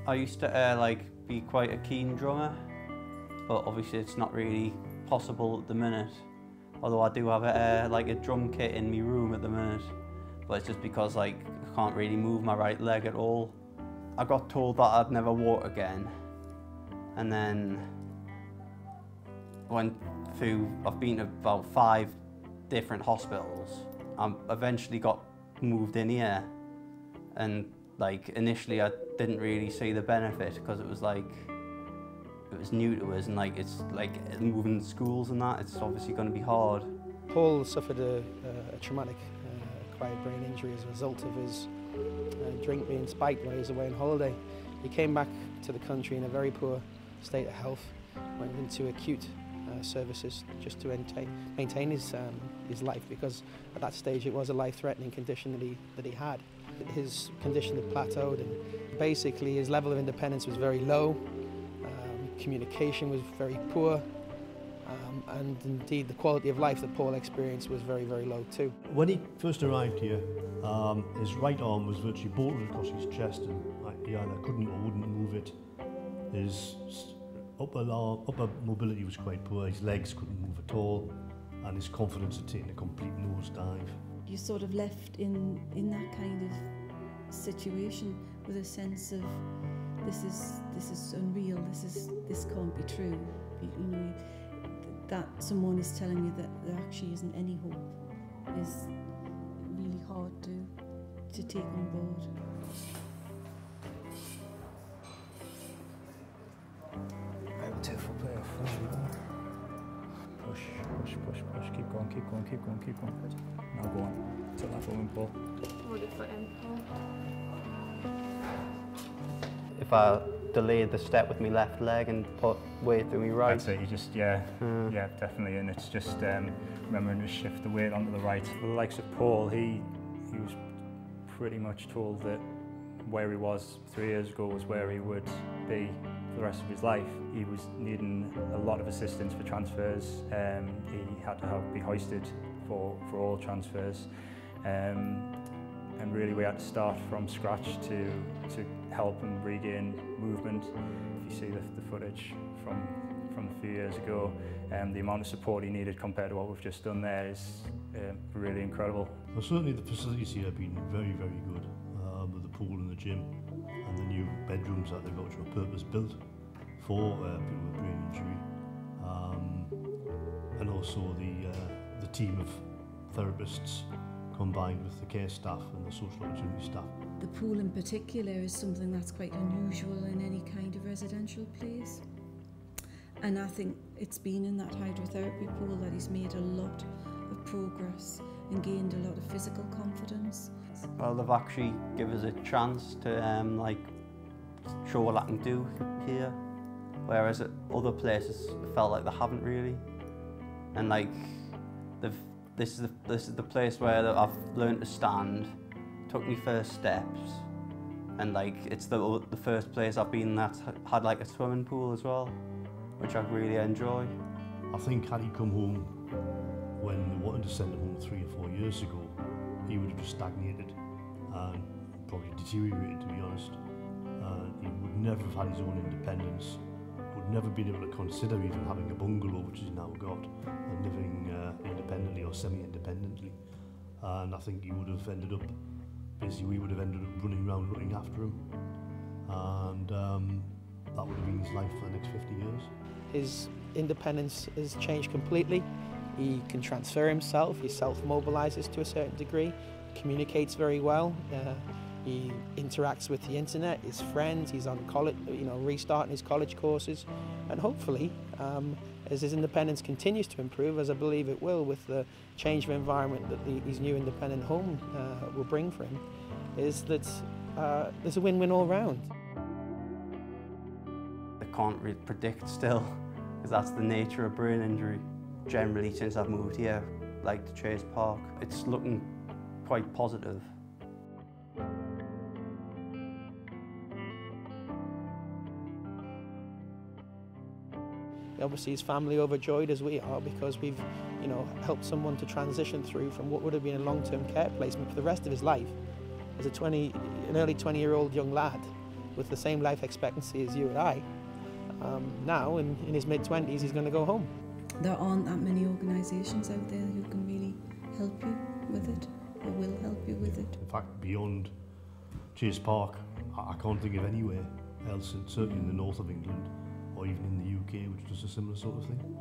I used to be quite a keen drummer, but obviously it's not really possible at the minute. Although I do have a drum kit in my room at the minute, but it's just because I can't really move my right leg at all. I got told that I'd never walk again, and then I've been to about 5 different hospitals. I eventually got moved in here, and initially I didn't really see the benefit because it was new to us, and it's moving schools and that, it's obviously going to be hard. Paul suffered a traumatic acquired brain injury as a result of his drink being spiked while he was away on holiday. He came back to the country in a very poor state of health, went into acute services just to maintain his life, because at that stage it was a life-threatening condition that he had. His condition had plateaued, and basically his level of independence was very low, communication was very poor, and indeed the quality of life that Paul experienced was very, very low too. When he first arrived here, his right arm was virtually bolted across his chest, and he either couldn't or wouldn't move it. His upper mobility was quite poor, his legs couldn't move at all, and his confidence had taken a complete nosedive. You're sort of left in that kind of situation with a sense of this is unreal, this can't be true. You know, that someone is telling you that there actually isn't any hope is really hard to take on board. Right, 2 foot player. Push. Keep going. Now go on. Till that forward ball. Hold it for him, Paul. If I delayed the step with my left leg and put weight through my right. That's it, you just, yeah, definitely, and it's just remembering to shift the weight onto the right. The likes of Paul, he was pretty much told that where he was 3 years ago was where he would be for the rest of his life. He was needing a lot of assistance for transfers. He had to be hoisted for all transfers. And really we had to start from scratch to help him regain movement. If you see the footage from a few years ago, the amount of support he needed compared to what we've just done there is really incredible. Well, certainly the facilities here have been very, very good, with the pool and the gym and the new bedrooms that they've got, which were purpose-built for people with brain injury, and also the team of therapists combined with the care staff and the social opportunity staff. The pool in particular is something that's quite unusual in any kind of residential place. And I think it's been in that hydrotherapy pool that he's made a lot of progress and gained a lot of physical confidence. Well, they've actually given us a chance to show what I can do here, whereas at other places it felt like they haven't really. And this is the place where I've learned to stand, took my first steps, and it's the first place I've been that had a swimming pool as well, which I really enjoy. I think had he come home when they wanted to send him home 3 or 4 years ago, he would have just stagnated and probably deteriorated, to be honest. He would never have had his own independence, would never been able to consider even having a bungalow, which he's now got, and living independently or semi-independently. And I think he would have ended up, basically we would have ended up running around looking after him, and that would have been his life for the next 50 years. His independence has changed completely. He can transfer himself, he self-mobilises to a certain degree, communicates very well, he interacts with the internet, his friends, he's on college, restarting his college courses, and hopefully, as his independence continues to improve, as I believe it will with the change of environment that his new independent home will bring for him, is that there's a win-win all round. I can't really predict still, because that's the nature of brain injury. Generally, since I've moved here, to Chase Park, it's looking quite positive. Obviously his family overjoyed as we are, because we've helped someone to transition through from what would have been a long-term care placement for the rest of his life as an early 20-year-old young lad with the same life expectancy as you and I. Now, in his mid-20s, he's going to go home. There aren't that many organisations out there who can really help you with it, or will help you with it. In fact, beyond Chase Park, I can't think of anywhere else, certainly in the north of England or even in the UK, which does a similar sort of thing.